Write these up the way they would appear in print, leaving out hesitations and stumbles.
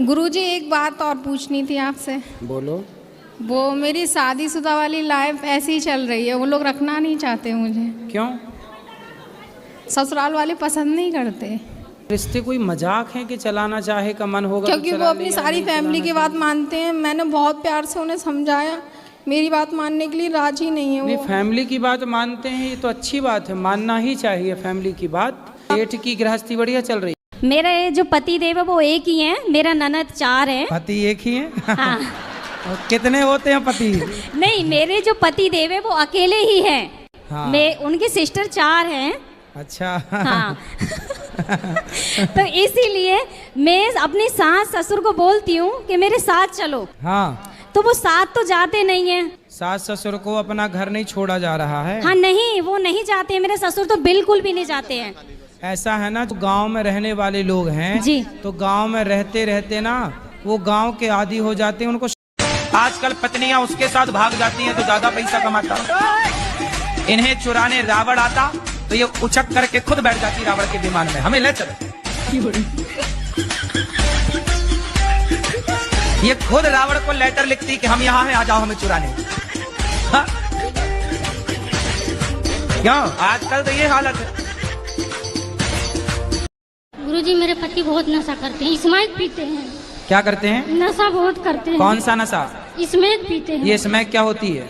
गुरुजी एक बात और पूछनी थी आपसे। बोलो। वो मेरी शादीशुदा वाली लाइफ ऐसी ही चल रही है, वो लोग रखना नहीं चाहते मुझे। क्यों? ससुराल वाले पसंद नहीं करते। रिश्ते कोई मजाक है कि चलाना चाहे का मन होगा क्योंकि तो वो चला अपनी लेगा, सारी नहीं फैमिली की चलाना बात मानते हैं। मैंने बहुत प्यार से उन्हें समझाया, मेरी बात मानने के लिए राजी नहीं है नहीं, वो। फैमिली की बात मानते हैं, ये तो अच्छी बात है, मानना ही चाहिए फैमिली की बात। पेट की गृहस्थी बढ़िया चल रही है। मेरे जो पति देव है वो एक ही हैं, मेरा ननद 4 है। पति एक ही है? हाँ। और कितने होते हैं पति? नहीं, मेरे जो पति देव है वो अकेले ही हैं। हाँ। मैं उनकी सिस्टर 4 हैं। अच्छा। हाँ। तो इसीलिए मैं अपनी सास ससुर को बोलती हूँ कि मेरे साथ चलो। हाँ, तो वो साथ तो जाते नहीं हैं। सास ससुर को अपना घर नहीं छोड़ा जा रहा है। हाँ, नहीं, वो नहीं जाते हैं, मेरे ससुर तो बिल्कुल भी नहीं जाते हैं। ऐसा है ना, जो गांव में रहने वाले लोग हैं जी, तो गांव में रहते रहते ना वो गांव के आदी हो जाते हैं। उनको आजकल पत्नियां उसके साथ भाग जाती हैं तो ज्यादा पैसा कमाता। इन्हें चुराने रावण आता तो ये उचक करके खुद बैठ जाती रावण के विमान में, हमें ले चलो। ये खुद रावण को लेटर लिखती कि हम यहाँ हैं, आ जाओ हमें चुराने। हाँ? क्यों? आजकल तो ये हालत है। गुरुजी, मेरे पति बहुत नशा करते हैं, स्मैक पीते हैं। क्या करते हैं? नशा बहुत करते हैं। कौन सा नशा? स्मैक पीते हैं। ये स्मैक क्या होती है?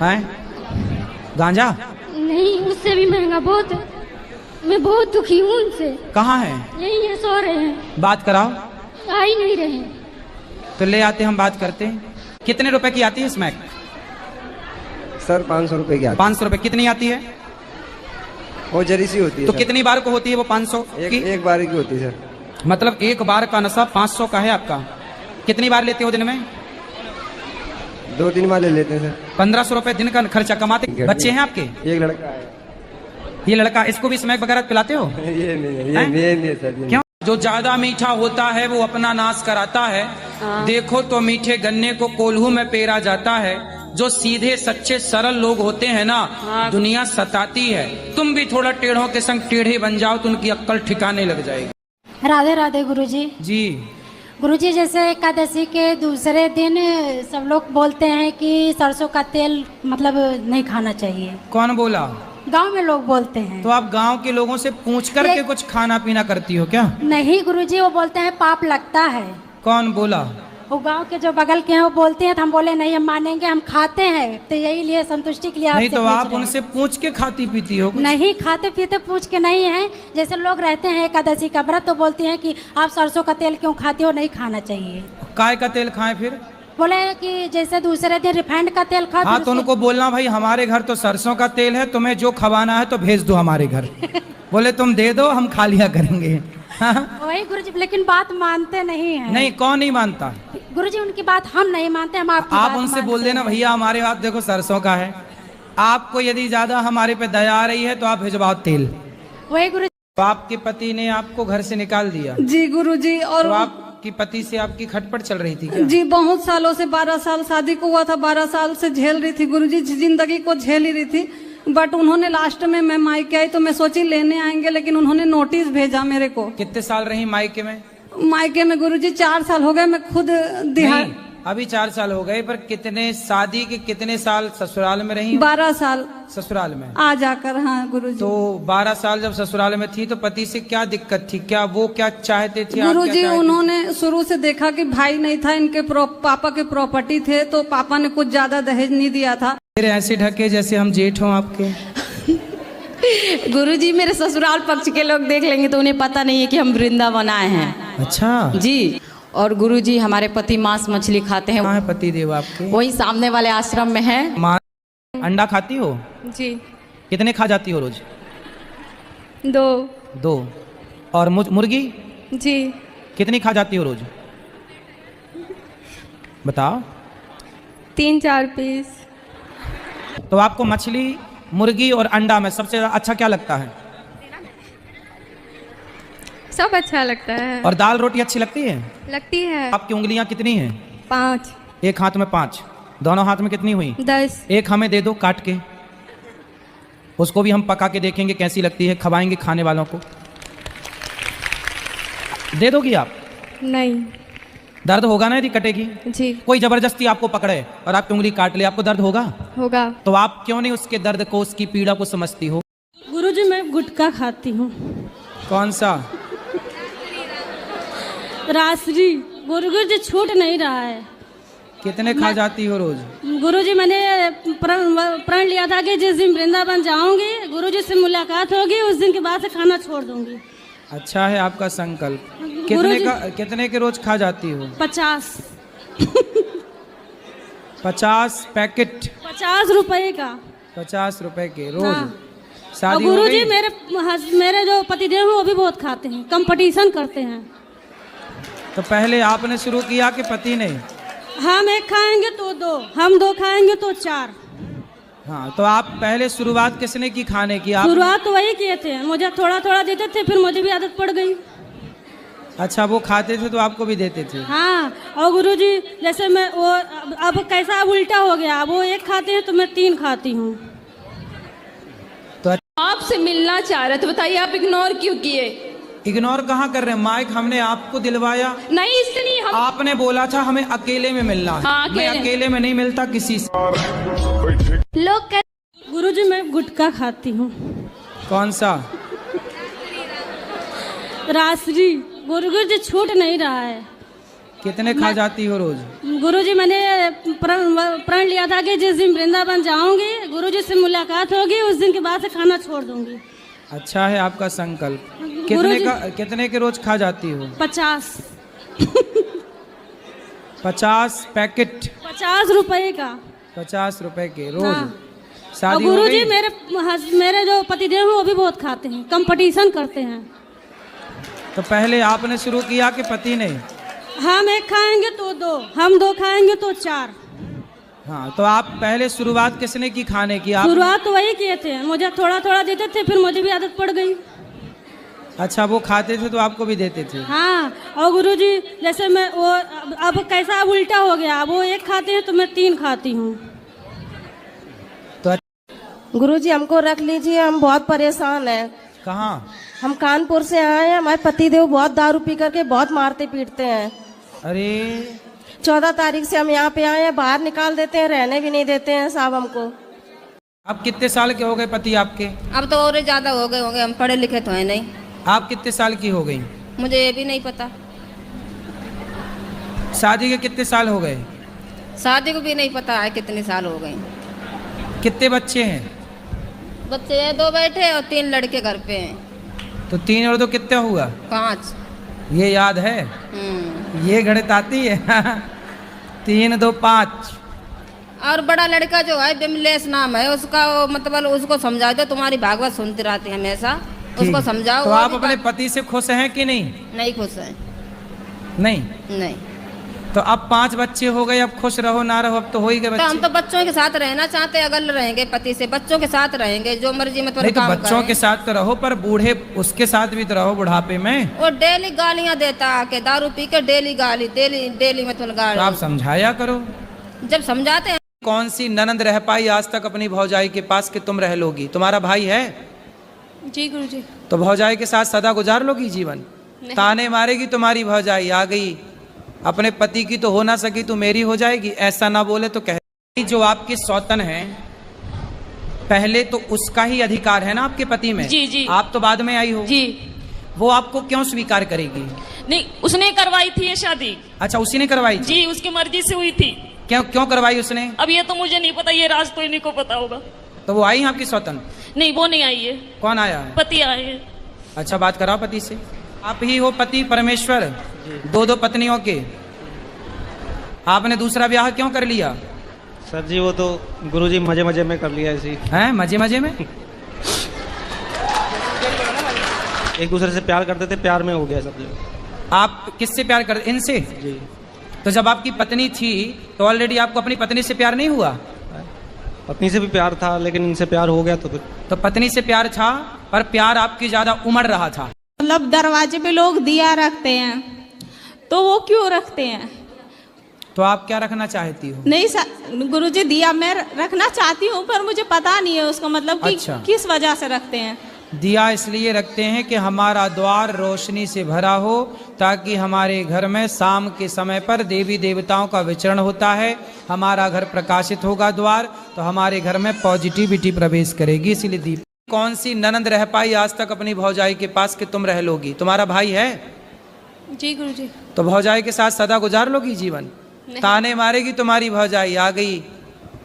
हैं? गांजा? नहीं, उससे भी महंगा बहुत है। मैं बहुत दुखी हूँ उनसे। कहाँ है? यही है, सो रहे हैं। बात कराओ। आ ही नहीं रहे। तो ले आते, हम बात करते हैं। कितने रुपए की आती है स्मैक? सर 500 रुपए की आती 500 रुपए। कितनी आती है? है। वो जरी सी होती है तो सर। कितनी बार को होती है वो 500 की? एक बार की होती है सर। मतलब एक बार का नशा 500 का है आपका। कितनी बार लेते हो दिन में? 2-3 बार ले लेते हैं सर। 1500 रुपए दिन का खर्चा कमाते। बच्चे हैं आपके? एक लड़का है। ये लड़का, इसको भी स्मैक वगैरह पिलाते हो? ये नहीं है सर। क्यों? जो ज्यादा मीठा होता है वो अपना नाश कराता है। देखो तो मीठे गन्ने को कोल्हू में पेरा जाता है। जो सीधे सच्चे सरल लोग होते हैं ना, दुनिया सताती है। तुम भी थोड़ा टेढ़ों के संग टेढ़े बन जाओ तो उनकी अक्ल ठिकाने लग जाएगी। राधे राधे गुरुजी। जी। गुरुजी, जैसे एकादशी के दूसरे दिन सब लोग बोलते हैं कि सरसों का तेल मतलब नहीं खाना चाहिए। कौन बोला? गांव में लोग बोलते हैं। तो आप गांव के लोगों से पूछ करके कुछ खाना पीना करती हो क्या? नहीं गुरुजी, वो बोलते हैं पाप लगता है। कौन बोला? वो गांव के जो बगल के हैं वो बोलते हैं। तो हम बोले नहीं, हम मानेंगे, हम खाते हैं। तो यही लिए संतुष्टि के लिए नहीं आपसे तो पूछ आप रहे हैं। उनसे पूछ के खाती पीती हो कुछ? नहीं, खाते पीते पूछ के नहीं है। जैसे लोग रहते हैं एकादशी का व्रत तो बोलते हैं कि आप सरसों का तेल क्यों खाते हो, नहीं खाना चाहिए। काय का तेल खाएं फिर? बोले कि जैसे दूसरे दिन रिफाइंड का तेल खाते। हाँ, तो उनको बोलना भाई हमारे घर तो सरसों का तेल है, तुम्हें जो खवाना है तो भेज दो हमारे घर। बोले तुम दे दो, हम खा लिया करेंगे। हाँ? वही गुरुजी, लेकिन बात मानते नहीं है। नहीं, कौन नहीं मानता? गुरुजी, उनकी बात हम नहीं मानते, हम आपकी आप बात उनसे मानते बोल देना हैं। भैया हमारे हाथ देखो सरसों का है। आपको यदि ज्यादा हमारे पे दया आ रही है तो आप भिजवाओ तेल। वही गुरुजी। तो आपके पति ने आपको घर से निकाल दिया? जी गुरुजी। और तो आपकी पति से आपकी खटपट चल रही थी क्या? जी, बहुत सालों से 12 साल शादी को हुआ था, 12 साल से झेल रही थी गुरुजी, जिंदगी को झेल ही रही थी। बट उन्होंने लास्ट में, मैं मायके आई तो मैं सोची लेने आएंगे, लेकिन उन्होंने नोटिस भेजा मेरे को। कितने साल रही मायके में? मायके में गुरुजी 4 साल हो गए। मैं खुद नहीं, अभी 4 साल हो गए, पर कितने शादी के कितने साल ससुराल में रही? 12 साल ससुराल में आ जाकर। हाँ गुरुजी। तो 12 साल जब ससुराल में थी तो पति से क्या दिक्कत थी? क्या वो क्या चाहते थे? गुरुजी, उन्होंने शुरू से देखा कि भाई नहीं था, इनके पापा के प्रॉपर्टी थे, तो पापा ने कुछ ज्यादा दहेज नहीं दिया था। फिर ऐसे ढके जैसे हम जेठ हों आपके। गुरुजी, मेरे ससुराल पक्ष के लोग देख लेंगे तो उन्हें पता नहीं है कि हम वृंदावन आए हैं। अच्छा जी। और गुरुजी, हमारे पति मांस मछली खाते हैं। कहाँ है पति देव आपके? वही सामने वाले आश्रम में है। अंडा खाती हो? जी। कितने खा जाती हो रोज? 2। और मुर्गी जी। कितनी खा जाती हो रोज? बताओ। 3-4 पीस। तो आपको मछली, मुर्गी और अंडा में सबसे अच्छा क्या लगता है? सब अच्छा लगता है। और दाल रोटी अच्छी लगती है? लगती है। आपकी उंगलियां कितनी हैं? 5। एक हाथ में 5, दोनों हाथ में कितनी हुई? 10। एक हमें दे दो काट के, उसको भी हम पका के देखेंगे कैसी लगती है, खवाएंगे खाने वालों को। दे दोगी आप? नहीं। दर्द होगा ना यदि कटेगी? जी कोई जबरदस्ती आपको पकड़े और आपकी उंगली काट ले, आपको दर्द होगा? होगा। तो आप क्यों नहीं उसके दर्द को, उसकी पीड़ा को समझती हो? गुरुजी मैं गुटखा खाती हूँ। कौन सा? रासरी। गुरुजी छूट नहीं रहा है। कितने खा जाती हो रोज? गुरुजी मैंने प्रण लिया था कि जिस दिन वृंदावन जाऊंगी, गुरुजी से मुलाकात होगी, उस दिन के बाद से खाना छोड़ दूंगी। अच्छा है आपका संकल्प। कितने के रोज खा जाती हो? 50। 50 पैकेट? 50 रुपए का। 50 रुपए के रोज? हाँ। और शादी हो गुरुजी गई? मेरे जो पतिदेव हैं वो भी बहुत खाते हैं, कंपटीशन करते हैं। तो पहले आपने शुरू किया कि पति ने? हम एक खाएंगे तो 2, हम 2 खाएंगे तो 4। हाँ, तो आप पहले शुरुआत किसने की खाने की? आप? शुरुआत तो वही किए थे, मुझे थोड़ा थोड़ा देते थे, फिर मुझे भी आदत पड़ गई। अच्छा, वो खाते थे तो आपको भी देते थे? हाँ। और गुरुजी जैसे मैं वो अब कैसा अब उल्टा हो गया, वो 1 खाते हैं तो मैं 3 खाती हूँ। तो आपसे मिलना चाह रहे थे, बताइए आप इग्नोर क्यों किए? इग्नोर कहाँ कर रहे हैं? माइक हमने आपको दिलवाया। नहीं, इससे नहीं। हम आपने बोला था हमें अकेले में मिलना है। हाँ, मैं अकेले में नहीं मिलता किसी से। लोग गुरुजी मैं गुटखा खाती हूँ। कौन सा? रासरी। गुरुजी छूट नहीं रहा है। कितने खा जाती हो रोज? गुरुजी मैंने प्रण लिया था कि जिस दिन वृंदावन जाऊंगी, गुरुजी से मुलाकात होगी, उस दिन के बाद से खाना छोड़ दूंगी। अच्छा है आपका संकल्प। कितने के रोज खा जाती हो? 50। 50 पैकेट? 50 रुपए का। 50 रुपए के रोज? हाँ। और शादी हो गुरुजी गई? मेरे जो पतिदेव हैं वो भी बहुत खाते हैं, कंपटीशन करते हैं। तो पहले आपने शुरू किया कि पति ने? हम 1 खाएंगे तो 2, हम 2 खाएंगे तो 4। हाँ, तो आप पहले शुरुआत किसने की खाने की? आप? शुरुआत तो वही किए थे, मुझे थोड़ा थोड़ा देते थे, फिर मुझे भी आदत पड़ गई। अच्छा, वो खाते थे तो आपको भी देते थे? हाँ। और गुरुजी जैसे मैं वो अब कैसा अब उल्टा हो गया, वो 1 खाते हैं तो मैं 3 खाती हूँ। तो गुरुजी हमको रख लीजिए, हम बहुत परेशान हैं। कहाँ? हम कानपुर से आए हैं, हमारे पतिदेव बहुत दारू पी करके बहुत मारते पीटते हैं। अरे 14 तारीख से हम यहाँ पे आए हैं, बाहर निकाल देते हैं, रहने भी नहीं देते हैं साहब हमको। आप कितने साल के हो गए पति आपके? अब तो और ज्यादा हो गए होंगे, हम पढ़े लिखे तो हैं नहीं। आप कितने साल की हो गई? मुझे ये भी नहीं पता। शादी के कितने साल हो गए? शादी को भी नहीं पता है कितने साल हो गए। कितने बच्चे हैं? बच्चे हैं 2 बैठे और 3 लड़के घर पे हैं। तो 3 और 2 कितना हुआ? 5। ये याद है? ये गणित आती है? 3 2 5। और बड़ा लड़का जो है बिमलेश नाम है उसका, वो मतलब उसको समझा दो, तुम्हारी भागवत सुनती रहती है हमेशा, उसको समझाओ। तो आप अपने पति से खुश हैं कि नहीं? नहीं खुश है। नहीं। तो अब 5 बच्चे हो गए, अब खुश रहो ना रहो, अब तो हो ही गए बच्चे। तो हम तो बच्चों के साथ रहना चाहते हैं, अगर रहेंगे पति से, बच्चों के साथ रहेंगे, जो मर्जी में नहीं, तो बच्चों के साथ तो रहो, पर बूढ़े उसके साथ भी तो रहो बुढ़ापे में। वो डेली गालियां देता आके, दारू पी के डेली गाली, डेली में तो गाली। आप समझाया करो। जब समझाते हैं। कौन सी ननंद रह पाई आज तक अपनी भौजाई के पास कि तुम रह लोगी? तुम्हारा भाई है? जी गुरुजी। तो भौजाई के साथ सदा गुजार लोगी जीवन? ताने मारेगी तुम्हारी भौजाई, आ गई अपने पति की तो हो ना सकी तो मेरी हो जाएगी, ऐसा ना बोले तो कह। जो आपके सौतन है, पहले तो उसका ही अधिकार है ना आपके पति में? जी जी। आप तो बाद में आई हो जी। वो आपको क्यों स्वीकार करेगी? नहीं, उसने करवाई थी ये शादी। अच्छा, उसी ने करवाई थी? जी, उसकी मर्जी से हुई थी। क्यों करवाई उसने? अब ये तो मुझे नहीं पता, ये राज तो इन्हीं को पता होगा। तो वो आई आपकी सौतन? नहीं, वो नहीं आई है। कौन आया है? पति आए हैं। अच्छा, बात कराओ पति से। आप ही हो पति परमेश्वर, 2 पत्नियों के। आपने दूसरा ब्याह क्यों कर लिया? सर जी वो तो गुरुजी मजे मजे में कर लिया ऐसे ही। हैं? मजे मजे में? एक दूसरे से प्यार करते थे, प्यार में हो गया सब लोग। आप किससे प्यार करते? इनसे? जी। तो जब आपकी पत्नी थी तो ऑलरेडी आपको अपनी पत्नी से प्यार नहीं हुआ? पत्नी से भी प्यार था, लेकिन इनसे प्यार हो गया तो फिर। तो पत्नी से प्यार था, पर प्यार आपकी ज्यादा उमड़ रहा था। मतलब दरवाजे पे लोग दिया रखते हैं, तो वो क्यों रखते हैं? तो आप क्या रखना चाहती हो? नहीं गुरुजी, दिया मैं रखना चाहती हूँ, पर मुझे पता नहीं है उसका मतलब कि अच्छा। किस वजह से रखते हैं। दिया इसलिए रखते हैं कि हमारा द्वार रोशनी से भरा हो, ताकि हमारे घर में शाम के समय पर देवी देवताओं का विचरण होता है, हमारा घर प्रकाशित होगा द्वार, तो हमारे घर में पॉजिटिविटी प्रवेश करेगी, इसलिए दीप। कौन सी ननंद रह पाई आज तक अपनी भौजाई के पास कि तुम रह लोगी? तुम्हारा भाई है? जी गुरुजी। तो भौजाई के साथ सदा गुजार लोगी जीवन? ताने मारेगी तुम्हारी भौजाई, आ गई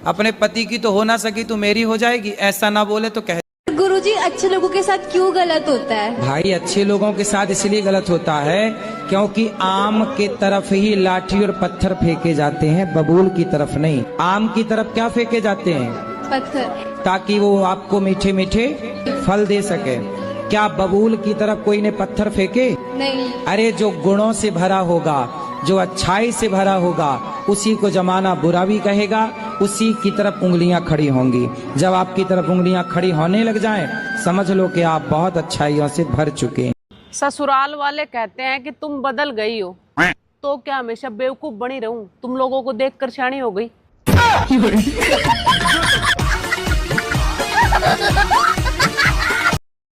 अपने पति की तो हो ना सकी तो मेरी हो जाएगी, ऐसा ना बोले तो कह। गुरुजी अच्छे लोगों के साथ क्यों गलत होता है? भाई अच्छे लोगों के साथ इसलिए गलत होता है क्योंकि आम के तरफ ही लाठी और पत्थर फेंके जाते हैं, बबूल की तरफ नहीं। आम की तरफ क्या फेंके जाते हैं? पत्थर, ताकि वो आपको मीठे मीठे फल दे सके। क्या बबूल की तरफ कोई ने पत्थर फेंके? नहीं। अरे जो गुणों से भरा होगा, जो अच्छाई से भरा होगा, उसी को जमाना बुरा भी कहेगा, उसी की तरफ उंगलियां खड़ी होंगी। जब आपकी तरफ उंगलियां खड़ी होने लग जाएं, समझ लो कि आप बहुत अच्छाइयों से भर चुके हैं। ससुराल वाले कहते हैं कि तुम बदल गई हो, तो क्या हमेशा बेवकूफ बनी रहूं? तुम लोगों को देखकर शानी हो गई।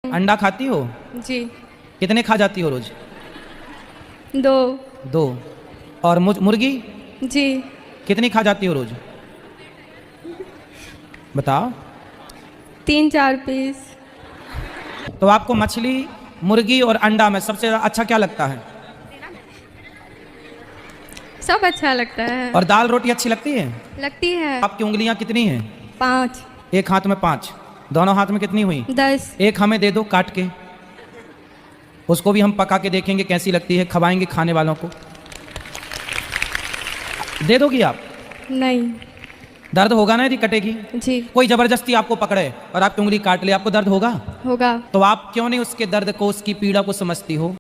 अंडा खाती हो? जी। कितने खा जाती हो रोज? 2। और मुर्गी जी। कितनी खा जाती हो रोज? बताओ। 3-4 पीस। तो आपको मछली, मुर्गी और अंडा में सबसे अच्छा क्या लगता है? सब अच्छा लगता है। और दाल रोटी अच्छी लगती है? लगती है। आपकी उंगलियां कितनी हैं? 5। एक हाथ में 5, दोनों हाथ में कितनी हुई? 10। एक हमें दे दो काट के, उसको भी हम पका के देखेंगे कैसी लगती है, खवाएंगे खाने वालों को। दे दोगी आप? नहीं। दर्द होगा ना यदि कटेगी? जी। कोई जबरदस्ती आपको पकड़े और आपकी उंगली काट ले, आपको दर्द होगा? होगा। तो आप क्यों नहीं उसके दर्द को, उसकी पीड़ा को समझती हो?